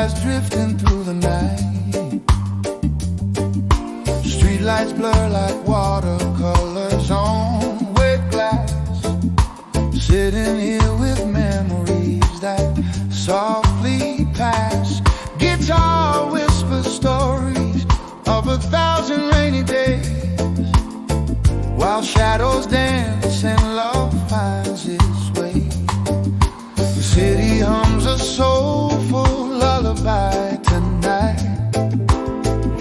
Fireflies drifting through the night. Streetlights blur like watercolors on wet glass. Sitting here with memories that softly pass. Guitar whispers stories of 1,000 rainy days, while shadows dance and love finds its way. The city hums a soulful lullaby tonight.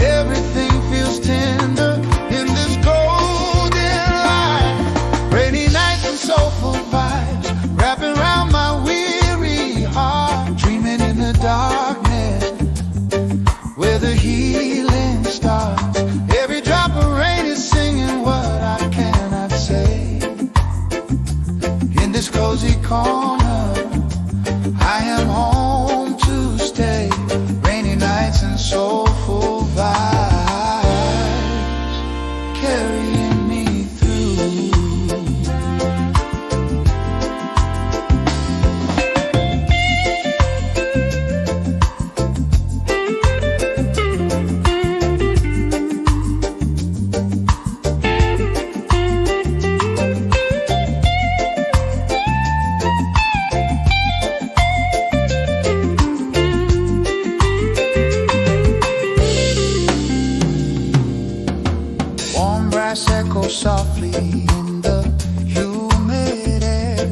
Everything feels tender in this golden light. Rainy nights and soulful vibes wrapping around my weary heart. Dreaming in the darkness where the healing starts. Every drop of rain is singing what I cannot say. In this cozy corner, I am home to stay. Rainy nights and soulful vibes carrying me through. Echo softly in the humid air.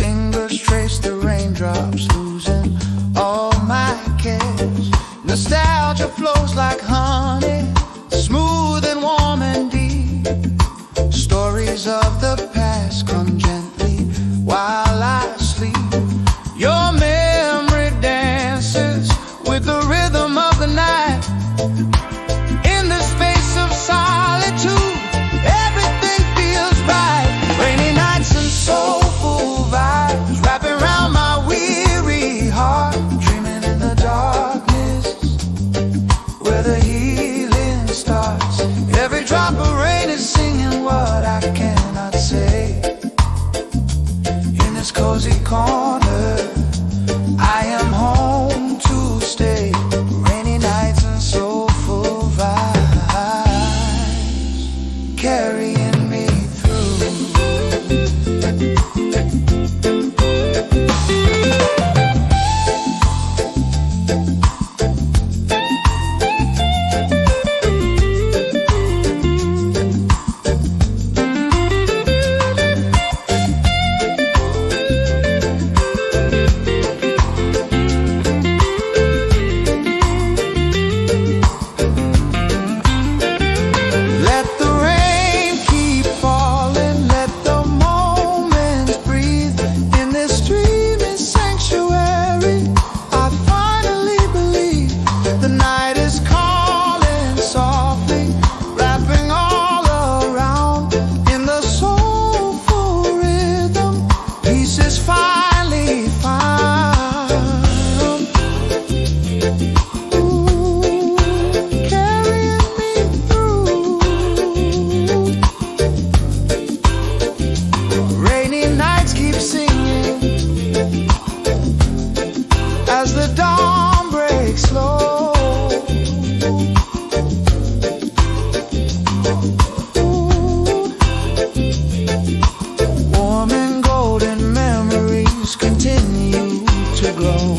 Fingers trace the raindrops, losing all my cares. Nostalgia flows like honey, smooth and warm and deep. Stories of the past come gently while I sleep. Your memory dances with the rhythm of the night. In the space of solitude, everything feels right. Rainy nights and soulful vibes wrapping around my weary heart. Dreaming in the darkness where the healing starts. Every drop of rain is singing what I cannot say. In this cozy corner, I am home to stay. Rainy nights and soulful vibes carrying me through. As the dawn breaks slow, warm and golden memories continue to grow.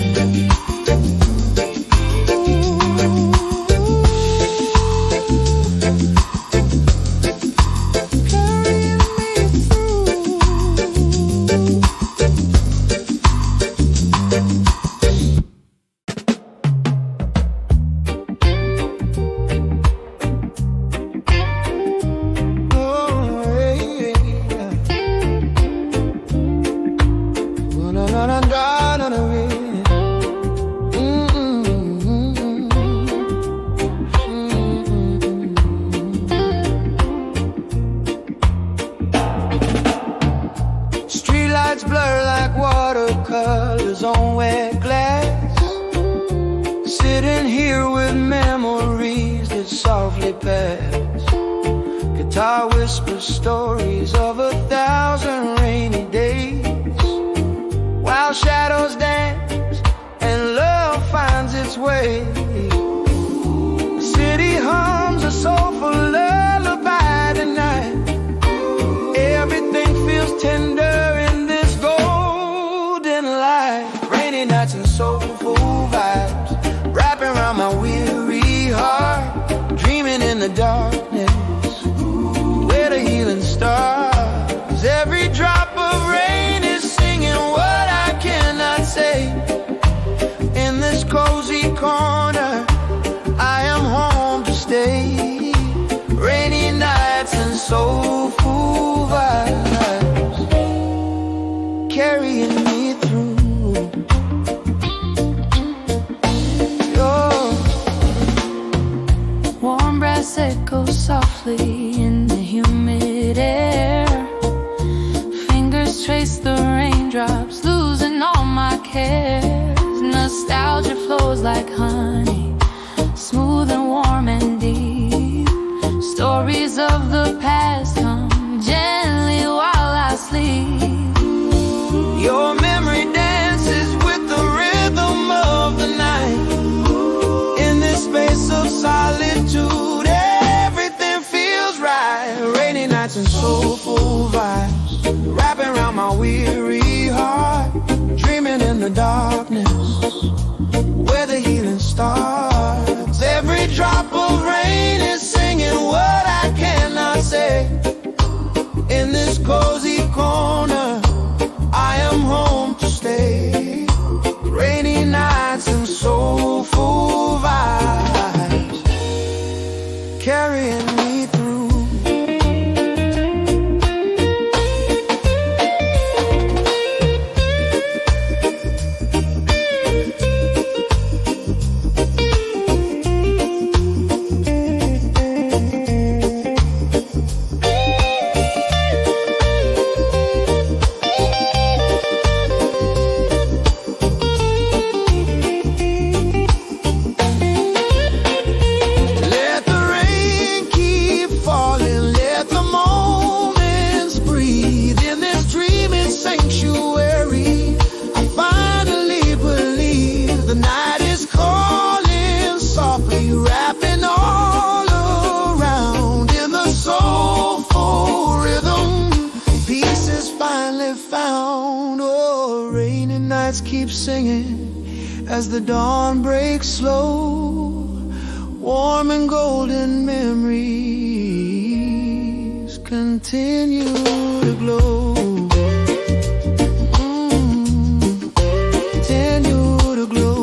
Streetlights blur like watercolors on wet glass. Sitting here with memories that softly pass. Guitar whispers stories of 1,000 rainy days, while shadows dance and love finds way. The city hums a soulful lullaby tonight. Everything feels tender in this golden light. Rainy nights and soulful vibes wrapping around my weary heart. Dreaming in the darkness where the healing starts. Every drop of rain is singing what I cannot say. In this cozy corner, I am home to stay. Rainy nights and soulful vibes carrying me through. Your warm breaths echo softly in the humid air. Fingers trace the raindrops, losing all my cares. Nostalgia flows like honey, smooth and warm and deep. Stories of the past come gently while I sleep. Your memory dances with the rhythm of the night. In this space of solitude, everything feels right. Rainy nights and soulful vibes wrapping around my weary heart. Dreaming in the darkness where the healing starts. Every drop of rain is singing what I cannot say. In this cozy corner, I am home to stay. Rainy nights and soulful vibes carrying me through. Keep singing as the dawn breaks slow. Warm and golden memories continue to glow. Continue to glow.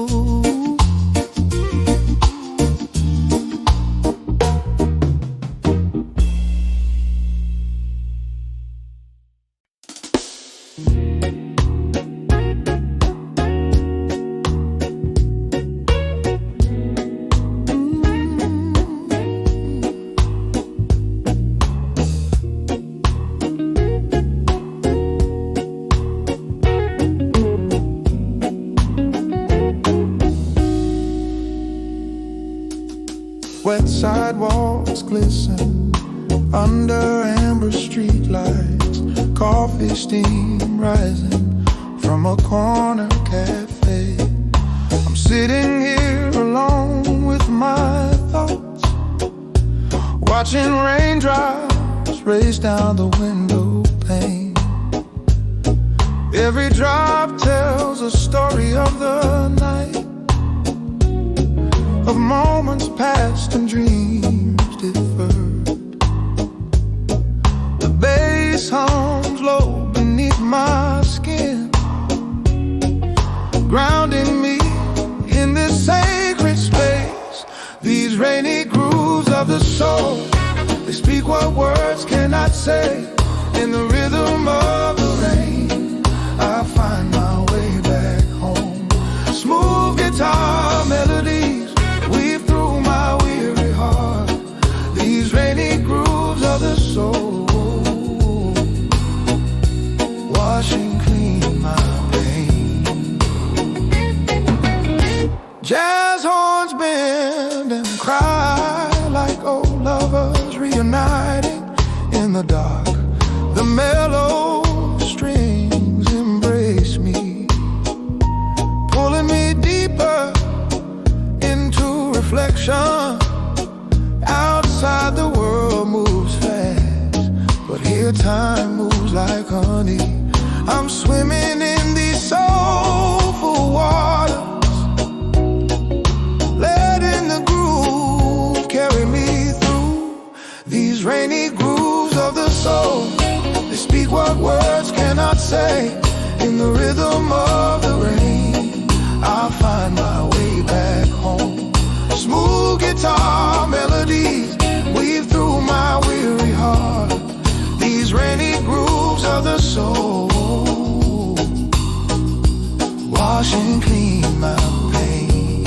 Wet sidewalks glisten under amber streetlights. Coffee steam rising from a corner cafe. I'm sitting here alone with my thoughts, watching raindrops race down the window pane. Every drop tells a story of the night, of moments past and dreams deferred. The bass hums low beneath my skin, grounding me in this sacred space. These rainy grooves of the soul, they speak what words cannot say. In the rhythm of the rain, I find my way back home. Smooth guitar melodies weave through my weary heart. These rainy grooves of the soul, washing clean my pain. Jazz horns bend and cry like old lovers reuniting in the dark. The mellow strings embrace me, pulling me deeper reflection. Outside the world moves fast, but here time moves like honey. I'm swimming in these soulful waters, letting the groove carry me through these rainy grooves of the soul. They speak what words cannot say. In the rhythm of the rain, I'll find my way back home. Smooth guitar melodies weave through my weary heart. These rainy grooves of the soul wash and clean my pain.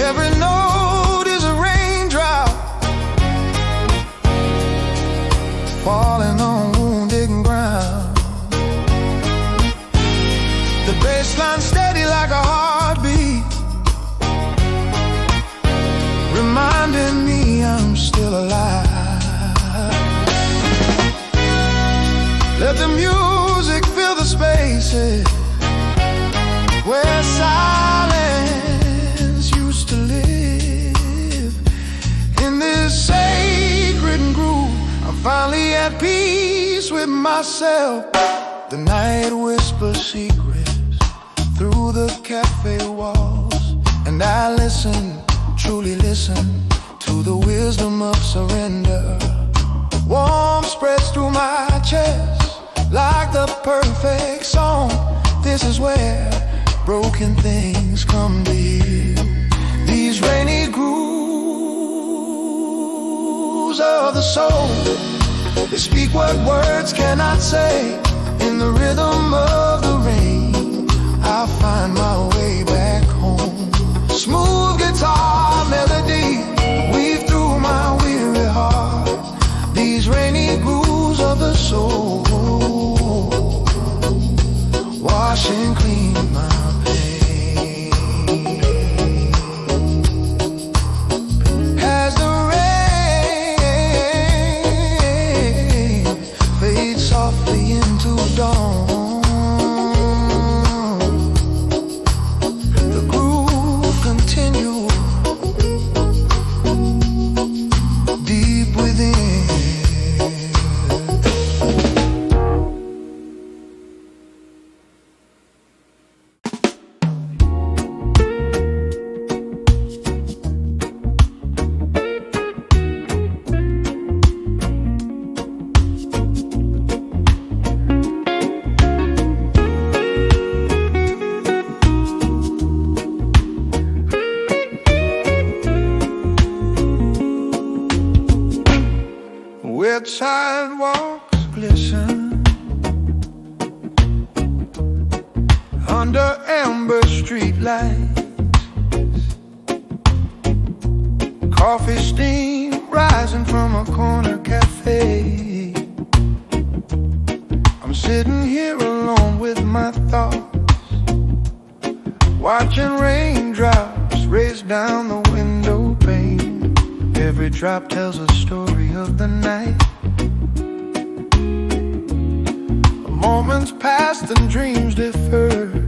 Every note is a raindrop falling on wounded ground. The bassline steady like a heartbeat, reminding me I'm still alive. Let the music fill the spaces where silence used to live. In this sacred groove, I'm finally at peace with myself. The night whispers secrets through the cafe walls, and I listen, truly listen to the wisdom of surrender. Warmth spreads through my chest like the perfect song. This is where broken things come to heal. These rainy grooves of the soul, they speak what words cannot say. In the rhythm of the rain, I'll find my way back home. Smooth guitar melody weave through my weary heart. These rainy grooves of the soul wash and clean my pain. As the rain fades softly into dawn, the groove continues deep within. Where sidewalks glisten under amber streetlights, coffee steam rising from a corner cafe. I'm sitting here alone with my thoughts, watching raindrops race down the window pane. Every drop tells a story of the night. Moments past and dreams deferred.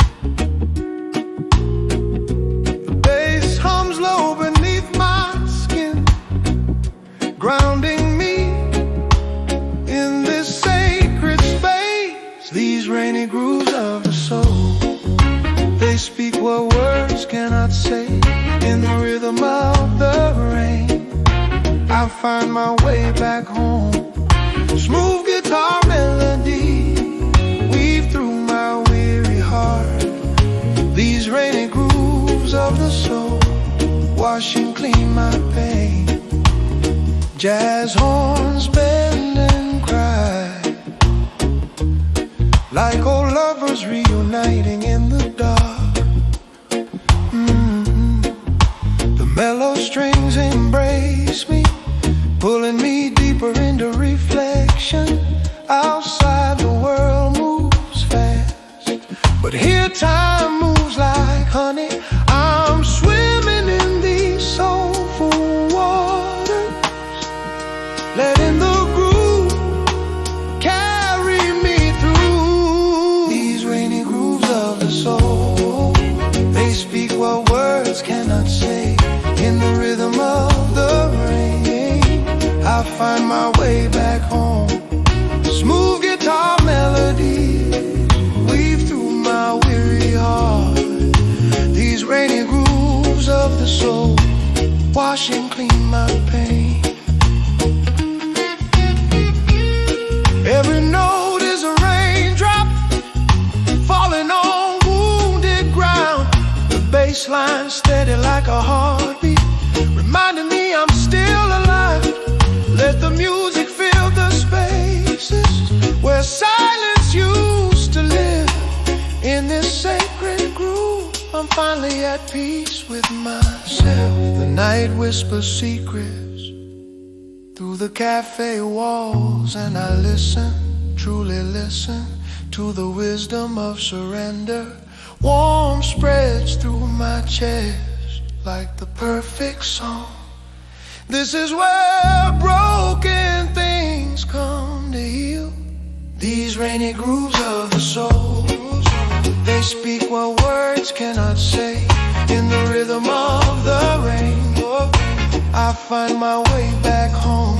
The bass hums low beneath my skin, grounding me in this sacred space. These rainy grooves of the soul, they speak what words cannot say. In the rhythm of the rain, I find my way back home. Smooth guitar melody weave through my weary heart. These rainy grooves of the soul wash and clean my pain. Jazz horns bend and cry like old lovers reuniting in the dark. The mellow strings embrace me, pulling me deeper into reflection. Outside the world moves fast, but here time moves like honey. I'm swimming in these soulful waters, letting the groove carry me through these rainy grooves find my way back home. Smooth guitar melodies weave through my weary heart. These rainy grooves of the soul wash and clean my pain. Every note is a raindrop falling on wounded ground. The bass line steady like a heartbeat, reminding me I'm still alive. Let the music fill the spaces where silence used to live. In this sacred groove, I'm finally at peace with myself. The night whispers secrets through the cafe walls, and I listen, truly listen to the wisdom of surrender. Warm spreads through my chest like the perfect song. This is where broken things come to heal. These rainy grooves of the soul, they speak what words cannot say. In the rhythm of the rain, I find my way back home.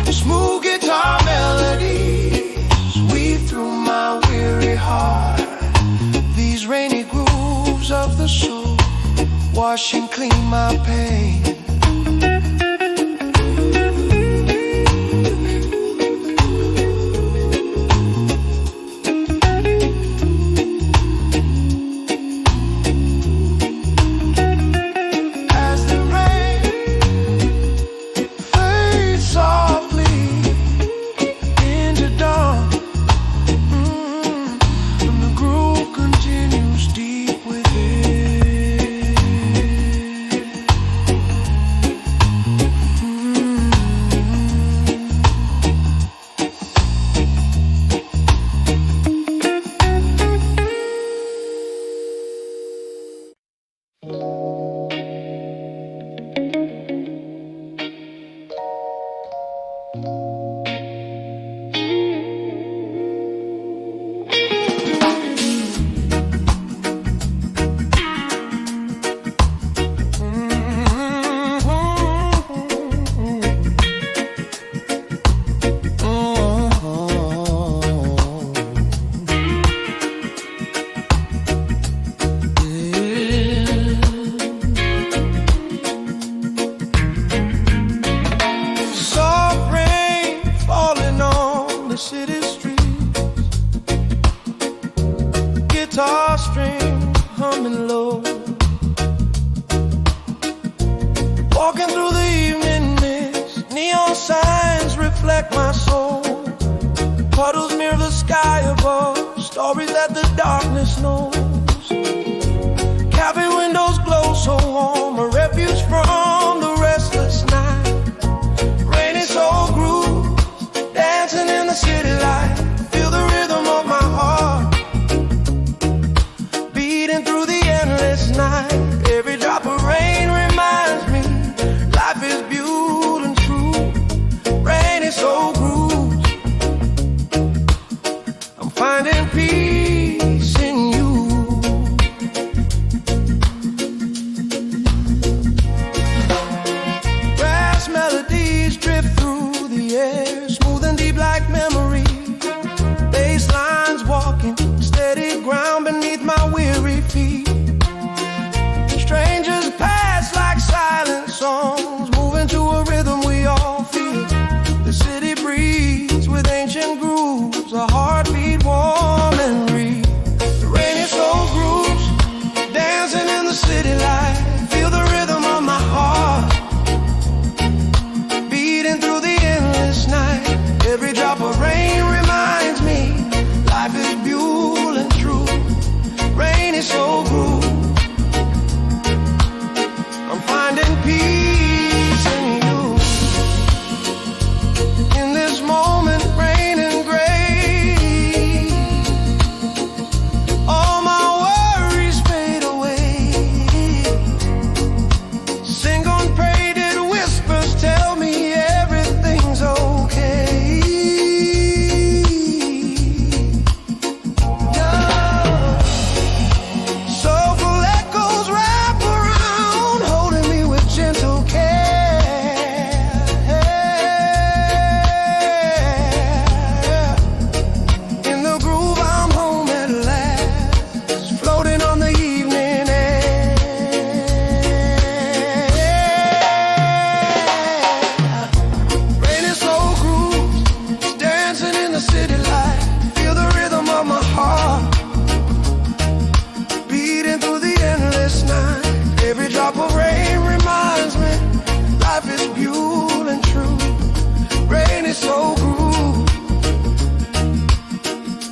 Smooth guitar melodies weave through my weary heart. These rainy grooves of the soul wash and clean my pain. City streets, guitar string humming low, walking through the evening mist. Neon signs reflect my soul, puddles mirror the sky above, stories that the darkness knows. Cafe windows glow so warm, a refuge from the restless night. Rainy soul groove, dancing in the city light. Feel the rhythm of my heart beating through the endless night. Every drop of rain reminds me life is beautiful and true. Rainy soul grooves, I'm finding peace in you. Brass melodies drift through the air, smooth and deep like memory. Bass lines walking steady ground beneath my weary feet. Strangers pass like silent songs, moving to a rhythm we all feel. The city breathes with ancient grooves, a heartbeat warm and real.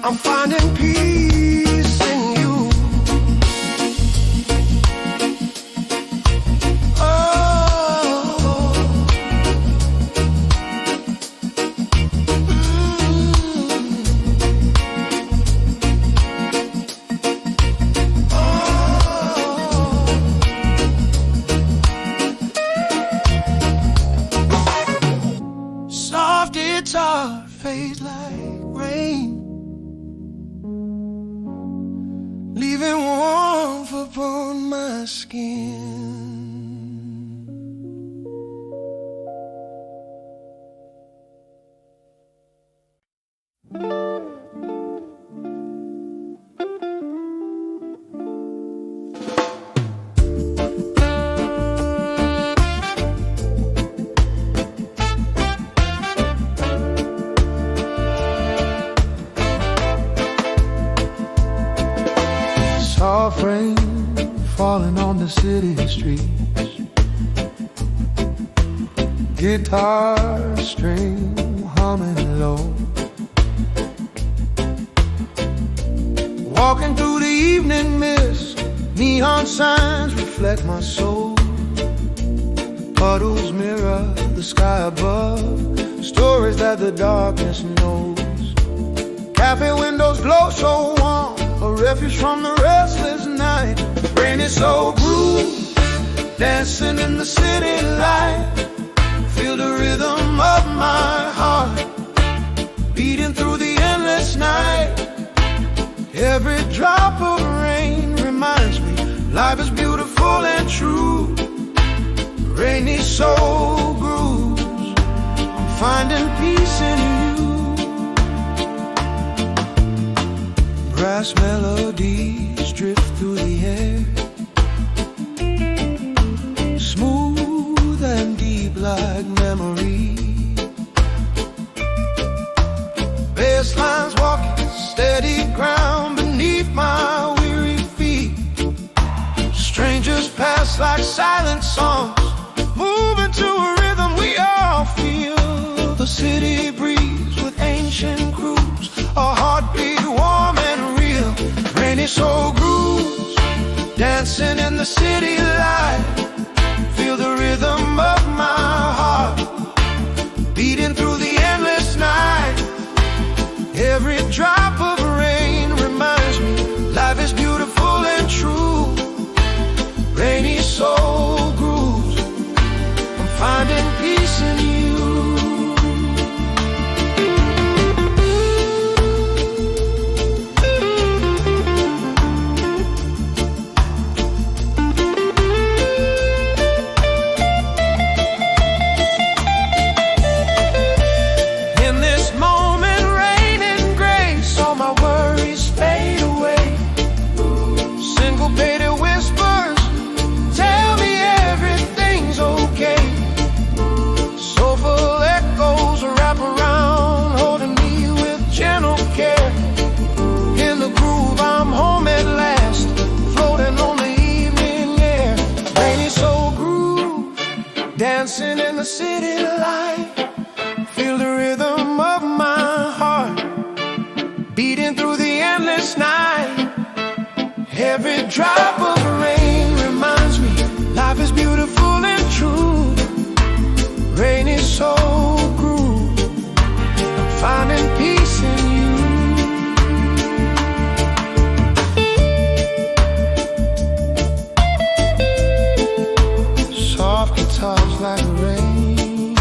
I'm finding peace in you. Soft guitar fades like rain, leaving warmth upon my skin. Soft rain falling on the city streets, guitar string humming low, walking through the evening mist, neon signs reflect my soul, puddles mirror the sky above, stories that the darkness knows. Cafe windows glow so warm, a refuge from the restless night. Rain is so blue, dancing in the city light. Feel the rhythm of my heart, beating through the endless night. Every drop of rain reminds me life is beautiful and true. Rainy soul grooves, I'm finding peace in you. Brass melodies drift through the air, smooth and deep like memory. Bass lines walking steady ground beneath my weary feet. Strangers pass like silent songs, moving to a rhythm we all feel. The city breeze with ancient grooves, a heartbeat warm and real. Rainy soul grooves, dancing in the city light. Feel the rhythm of my heart, beating through the endless night. Every drop of rain reminds me life is beautiful and true. Rainy soul grooves, I'm finding peace in you. Dancing in the city light, feel the rhythm of my heart, beating through the endless night. Every drop of rain reminds me life is beautiful and true. Rainy soul groove, I'm finding peace in you. Soft guitars like rain,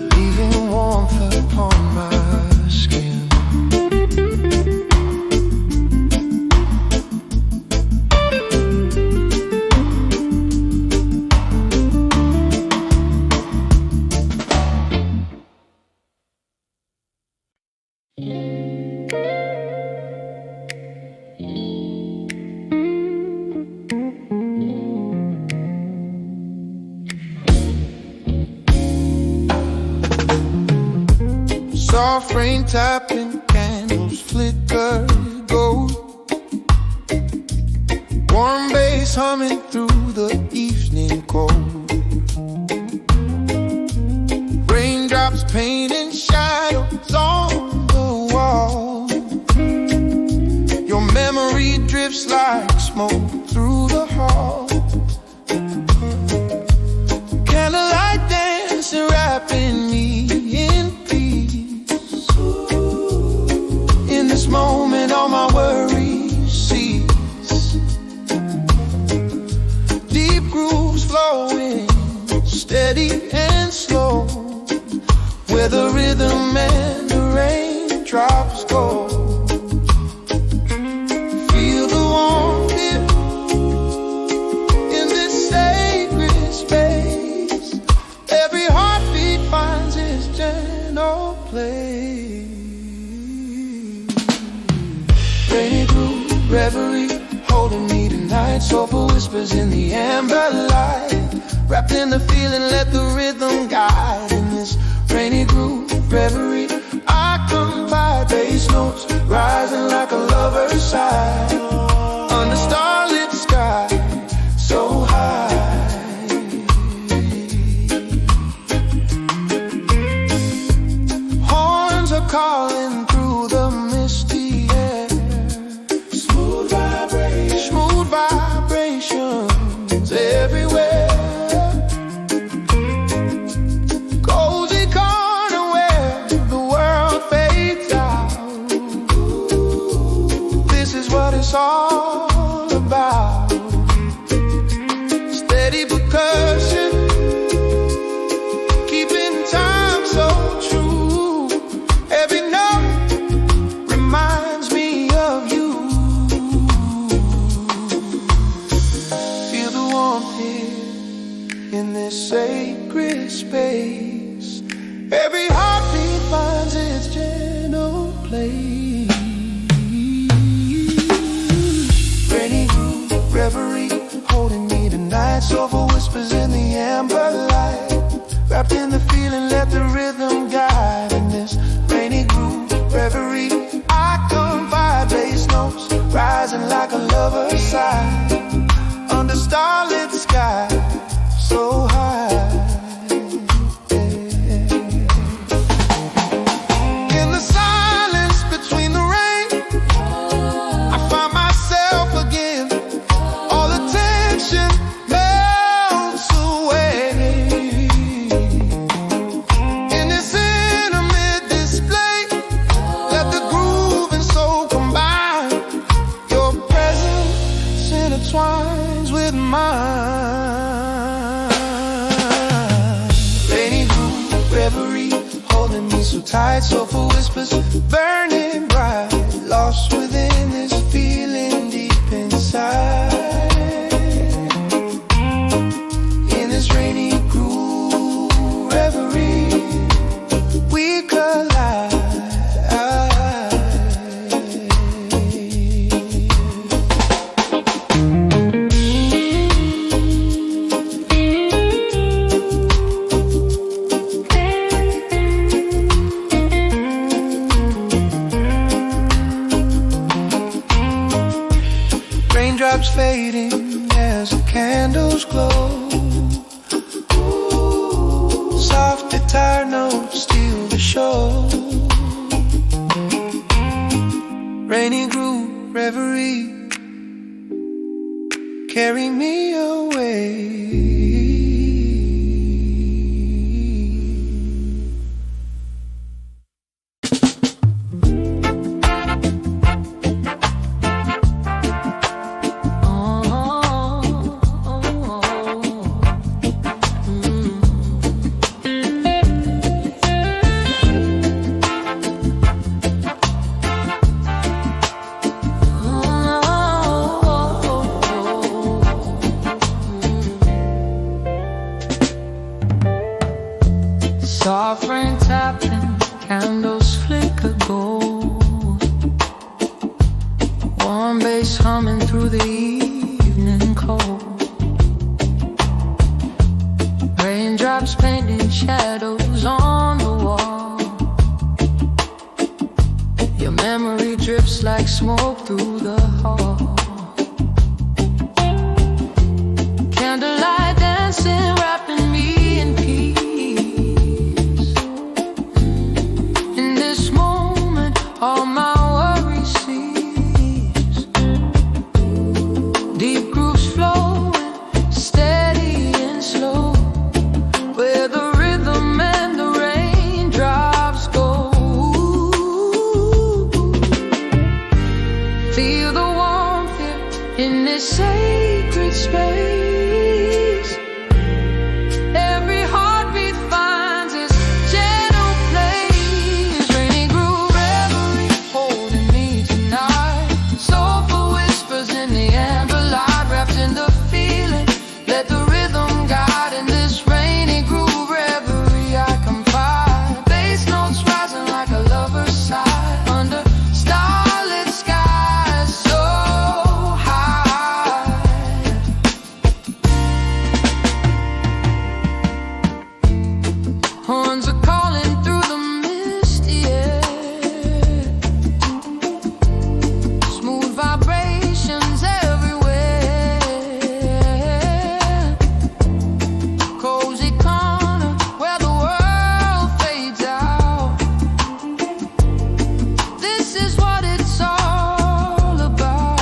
leaving warmth upon my skin. Soft rain tapping, candles flicker gold, warm bass humming through the evening cold. Raindrops painting shadows on fades like smoke through the hall. Candlelight dancing, wrapping me in peace. In this moment all my worries cease. Deep grooves flowing, steady and slow, where the rhythm and the raindrops go. Feel the warmth here in this sacred space. Every heartbeat finds its gentle place. Rainy groove, reverie, holding me tonight. Soulful whispers in the amber light. Wrapped in the feeling, let the rhythm guide. In this rainy groove, reverie, I come by. Bass notes rising like a lover's sigh. Under starlit sky, so high. Horns are calling through the misty air. Smooth vibrations everywhere. Cozy corner where the world fades out. This is what it's all about. Steady percussion, keeping time so true. Every note reminds me of you. Feel the warmth here in this sacred space. Every heartbeat finds its gentle place. Rainy groove, reverie, holding me tonight. Soulful whispers in the amber light. Wrapped in the feeling, let the rhythm guide. In this rainy groove, reverie, I come by. Bass notes rising like a lover's sigh. Under starlit sky, so high. In the silence between the rain, I find myself again. All the tension melts away. In this intimate display, let the groove and soul combine. Your presence intertwines with mine. Rainy groove, reverie, holding me so tight. Soulful whispers burning bright. Lost within this feeling deep inside. In this rainy groove, reverie, we collide. Raindrops fading as the candles glow. Soft guitar notes steal the show. Rainy groove, reverie, carry me away. Soft rain tapping, candles flicker gold. Warm bass humming through the evening cold. Raindrops painting shadows on the wall. Your memory drifts like smoke through the hall. Candlelight dancing, wrapping me in peace. In this moment, all my worries cease. this sacred space. Every heartbeat finds its gentle place. Rainy groove reverie holding me tonight. Soulful whispers in the amber light, wrapped in the feeling. Let the rhythm guide in this rainy groove reverie. I confide. Bass notes rising like a lover's sigh under starlit skies so high. Horns are calling through the misty air. Smooth vibrations everywhere. Cozy corner where the world fades out. This is what it's all about.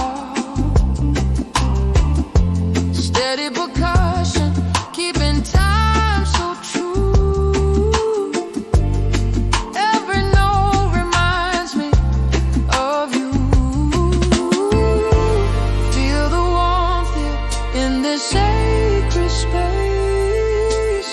Steady percussion, keeping time so true. Every note reminds me of you. Feel the warmth here in this sacred space.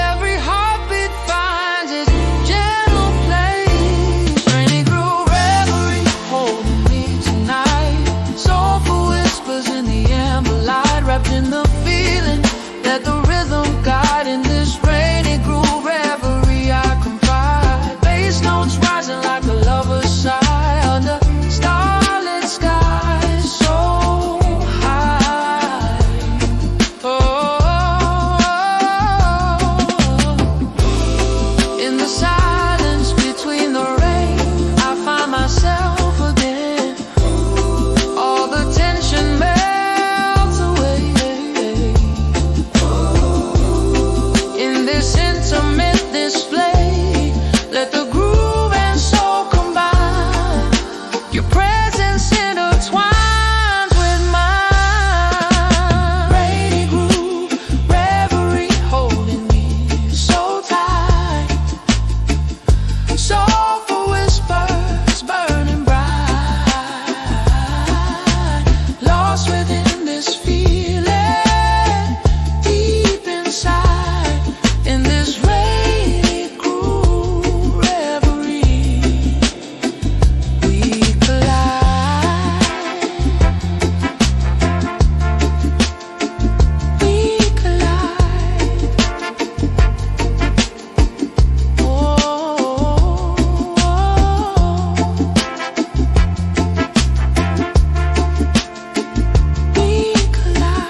Every heartbeat finds its gentle place. Rainy groove reverie holding me tonight. Soulful whispers in the amber light, wrapped in the feeling. Let the rhythm guide in this rainy groove reverie. I confide. Bass notes rising like a lover's sigh under starlit skies so high. In the silence between the rain, I find myself again. All the tension melts away. In this intimate display, let the groove and soul combine. Your presence intertwines with mine. Rainy groove reverie holding me so tight. Soulful whispers burning bright. Lost within this feeling deep inside. In this rainy groove reverie, we collide. We collide. Oh, we collide.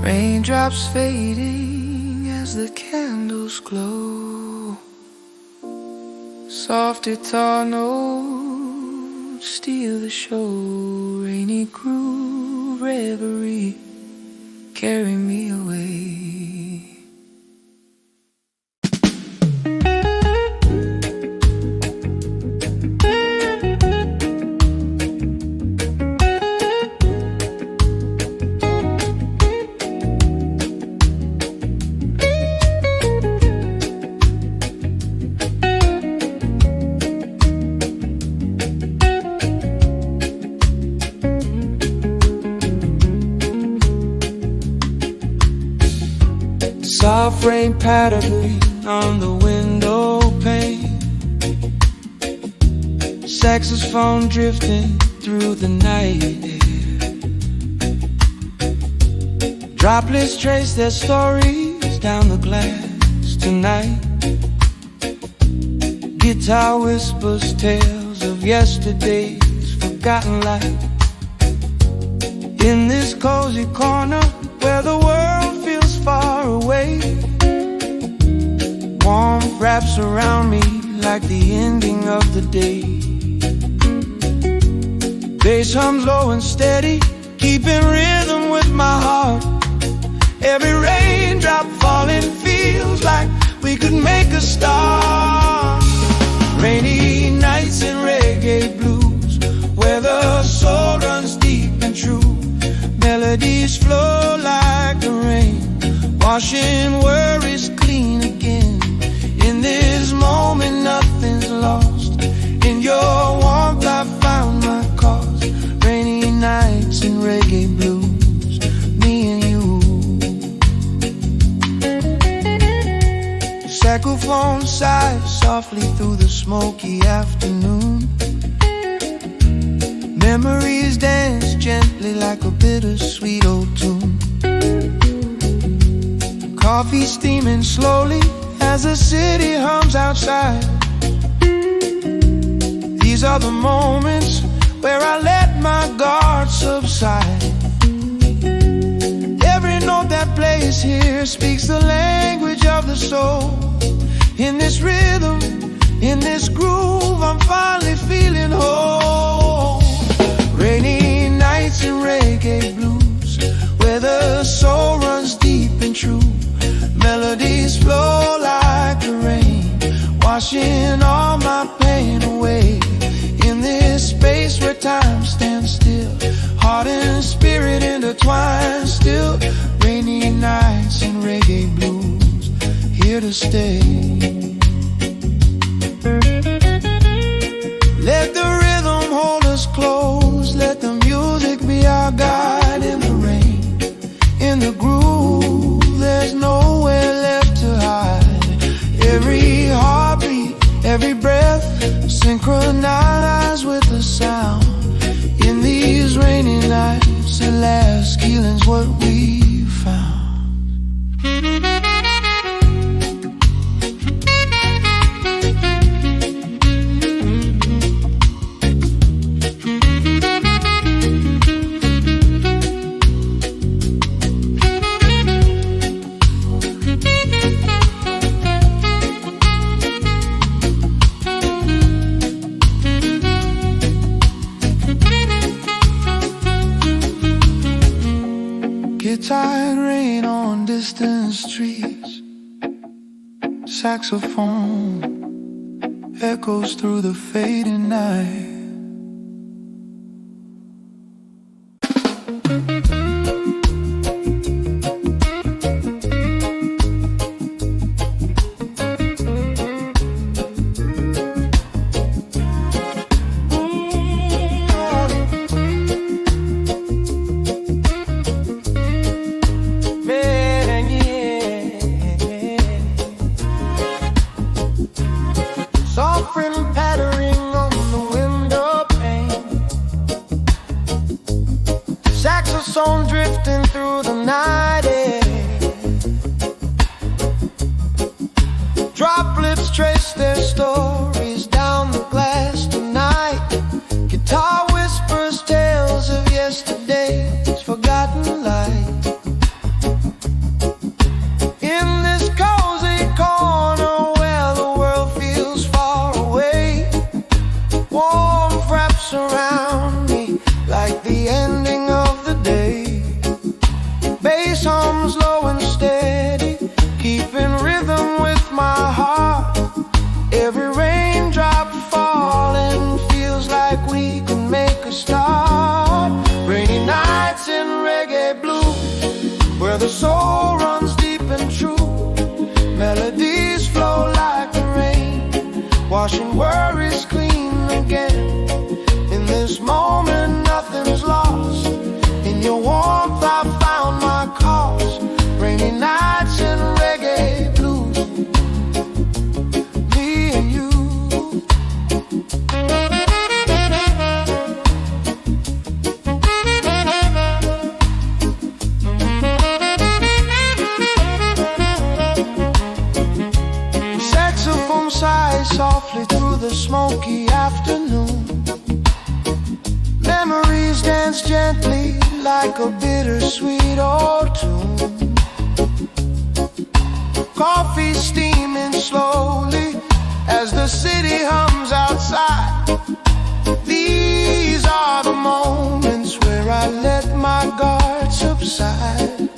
Raindrops fading as the candles glow. Soft guitar notes steal the show. Rainy groove reverie, carry me away. Soft rain pattering on the window pane. Saxophone drifting through the night air. Droplets trace their stories down the glass tonight. Guitar whispers tales of yesterday's forgotten life. In this cozy corner where the world feels far away, warmth wraps around me like the ending of the day. Bass hums low and steady, keeping rhythm with my heart. Every raindrop falling feels like we could make a start. Rainy nights and reggae blues, where the soul runs deep and true. Melodies flow like the rain, washing worries clean again. In this this moment nothing's lost. In your warmth I found my cause. Rainy nights and reggae blues, me and you. Saxophone sighs softly through the smoky afternoon. Memories dance gently like a bittersweet old tune. Coffee steaming slowly as the city hums outside. These are the moments where I let my guard subside. Every note that plays here speaks the language of the soul. In this rhythm, in this groove, I'm finally feeling whole. Rainy nights and reggae blues, where the soul runs deep and true. Melodies flow like the rain, washing all my pain away. In this space where time stands still, heart and spirit intertwined still. Rainy nights and reggae blues, here to stay. Let the rhythm hold us close, let the music be our guide. In the rain, in the groove, there's nowhere left to hide. Every heartbeat, every breath, synchronized with the sound. In these rainy nights, at last, healing's what we found. Tired rain on distant streets. Saxophone echoes through the fading night. Pattering on the window pane, saxophone drifting through the night air. Droplets trace their stories down the glass tonight. Guitar whispers tales of yesterday's forgotten light. In this cozy corner where the world feels far away, warmth wraps around me like the ending of the day. Bass hums low and steady, keeping rhythm with my heart. Every raindrop falling feels like we can make a start. Rainy nights in reggae blues, where the soul runs deep and true. Melodies flow like the rain, washing worries clean again. In this moment nothing's lost. In your warmth I found my cause. Rainy nights and reggae blues, me and you. Saxophone sighs softly through the smoky afternoon. Memories dance gently like a bittersweet old tune. Coffee steaming slowly as the city hums outside. These are the moments where I let my guard subside.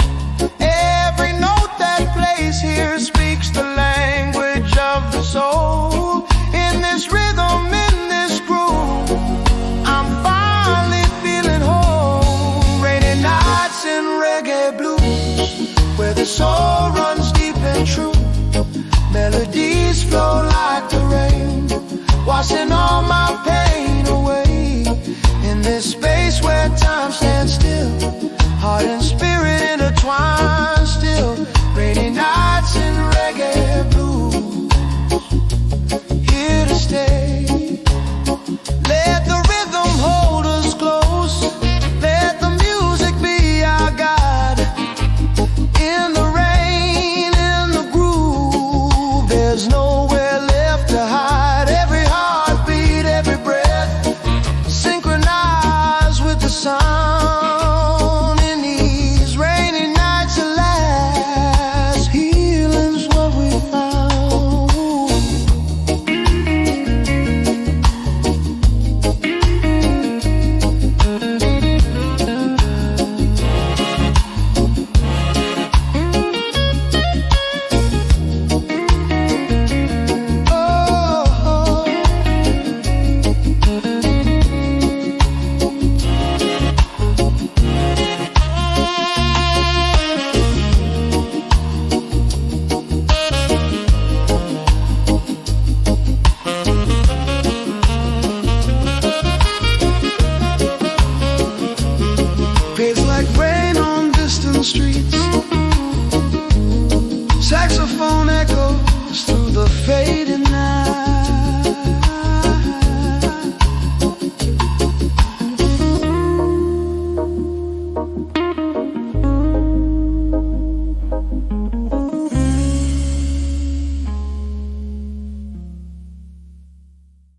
Every note that plays here speaks the language of the soul. In this rhythm, in this groove, I'm finally feeling whole. Rainy nights in reggae blues, where the soul runs deep and true. Melodies flow like saxophone echoes through the fading